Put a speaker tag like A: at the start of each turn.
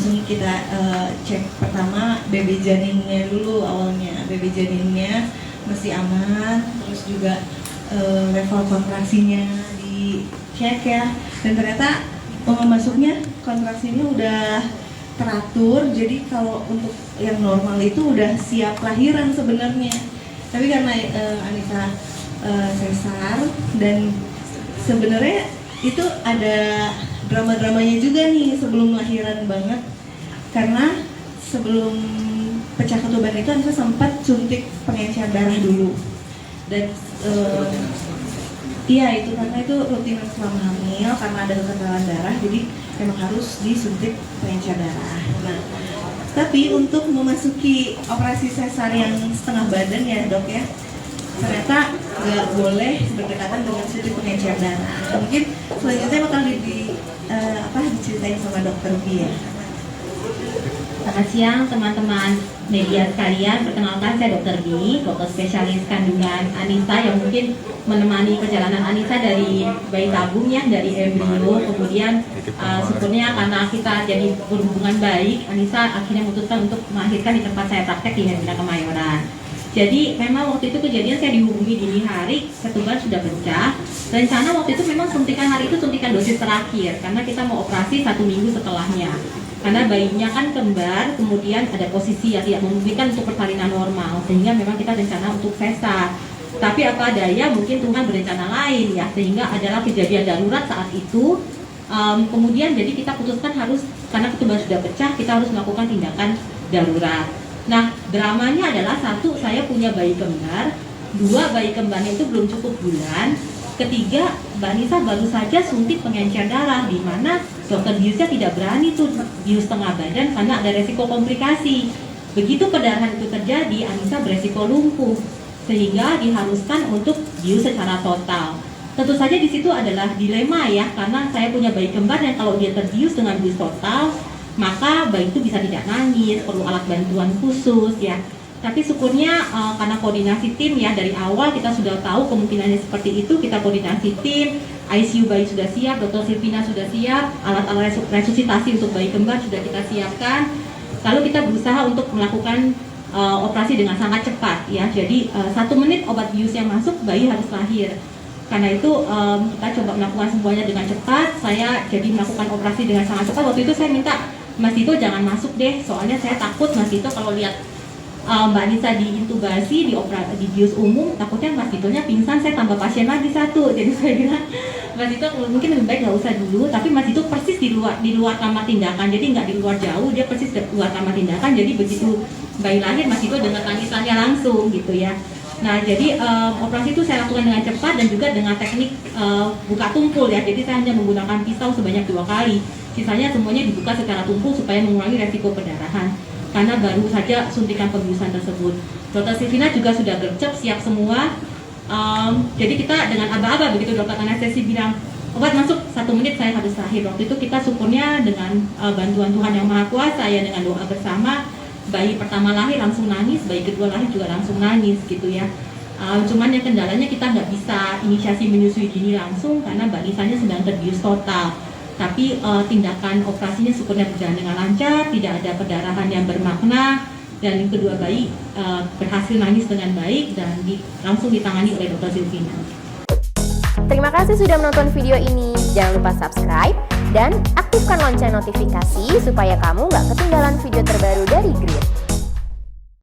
A: langsung kita cek pertama baby janinnya dulu awalnya. Baby janinnya masih aman, terus juga level kontraksinya dicek ya, dan ternyata masuknya kontraksinya udah teratur. Jadi kalau untuk yang normal itu udah siap lahiran sebenarnya, tapi karena Anissa sesar, dan sebenarnya itu ada drama-dramanya juga nih sebelum lahiran banget, karena sebelum pecah ketuban itu Anissa sempat suntik pengencer darah dulu, dan iya itu karena itu rutinan selama hamil, karena ada kekentalan darah jadi memang harus disuntik pengencer darah. Nah, tapi untuk memasuki operasi sesar yang setengah badan ya dok ya, ternyata nggak boleh berdekatan dengan suntik pengencer darah. Mungkin selanjutnya bakal diceritain sama dokter Bia.
B: Selamat siang teman-teman media sekalian, perkenalkan saya Dr. Bi, dokter spesialis kandungan Anissa yang mungkin menemani perjalanan Anissa dari bayi tabung ya, dari embrio, kemudian syukurnya karena kita jadi berhubungan baik, Anissa akhirnya memutuskan untuk melahirkan di tempat saya praktek di Hermina Kemayoran. Jadi memang waktu itu kejadian saya dihubungi dini hari, ketuban sudah pecah. Rencana waktu itu memang suntikan hari itu suntikan dosis terakhir, karena kita mau operasi 1 minggu setelahnya. Karena bayinya kan kembar, kemudian ada posisi yang tidak memungkinkan untuk persalinan normal, sehingga memang kita rencana untuk sesar. Tapi apa daya, mungkin Tuhan berencana lain ya, sehingga adalah kejadian darurat saat itu. Kemudian jadi kita putuskan harus, karena ketuban sudah pecah, kita harus melakukan tindakan darurat. Nah, dramanya adalah 1, saya punya bayi kembar, 2, bayi kembarnya itu belum cukup bulan, 3, Mbak Anissa baru saja suntik pengencer darah, di mana dokter biusnya tidak berani tuh bius tengah badan karena ada resiko komplikasi. Begitu perdarahan itu terjadi, Anissa beresiko lumpuh, sehingga diharuskan untuk bius secara total. Tentu saja di situ adalah dilema ya, karena saya punya bayi kembar dan kalau dia terbius dengan bius total, maka bayi itu bisa tidak nangis, perlu alat bantuan khusus ya. Tapi syukurnya karena koordinasi tim ya, dari awal kita sudah tahu kemungkinannya seperti itu, kita koordinasi tim, ICU bayi sudah siap, Dr. Silvina sudah siap, alat-alat resusitasi untuk bayi kembar sudah kita siapkan. Lalu kita berusaha untuk melakukan operasi dengan sangat cepat ya. Jadi 1 menit obat bius yang masuk, bayi harus lahir. Karena itu kita coba melakukan semuanya dengan cepat. Saya jadi melakukan operasi dengan sangat cepat. Waktu itu saya minta Mas Dito jangan masuk deh, soalnya saya takut Mas Dito kalau lihat Mbak Anissa diintubasi, di bius umum, takutnya Mas Ditonya pingsan, saya tambah pasien lagi 1. Jadi saya bilang, Mas Dito mungkin lebih baik nggak usah dulu. Tapi Mas Dito persis di luar kamar tindakan, jadi nggak di luar jauh, dia persis di luar kamar tindakan. Jadi begitu bayi lahir, Mas Dito dengar tangisannya langsung gitu ya. Nah, jadi operasi itu saya lakukan dengan cepat dan juga dengan teknik buka tumpul ya. Jadi saya hanya menggunakan pisau sebanyak 2 kali. Sisanya semuanya dibuka secara tumpul supaya mengurangi resiko perdarahan. Karena baru saja suntikan pembiusan tersebut. Dr. Silvina juga sudah gercep, siap semua. Jadi kita dengan aba-aba begitu dokter anestesi bilang obat masuk 1 menit saya harus lahir. Waktu itu kita syukurnya dengan bantuan Tuhan yang Maha Kuasa ya, dengan doa bersama, bayi pertama lahir langsung nangis, bayi kedua lahir juga langsung nangis gitu ya. Cuman yang kendalanya kita nggak bisa inisiasi menyusui dini langsung karena Mbak Anissanya sedang terbius total. Tapi tindakan operasinya syukurnya berjalan dengan lancar, tidak ada perdarahan yang bermakna, dan kedua bayi berhasil nangis dengan baik dan langsung ditangani oleh Dr. Silvina.
C: Terima kasih sudah menonton video ini. Jangan lupa subscribe dan aktifkan lonceng notifikasi supaya kamu nggak ketinggalan video terbaru dari Grid.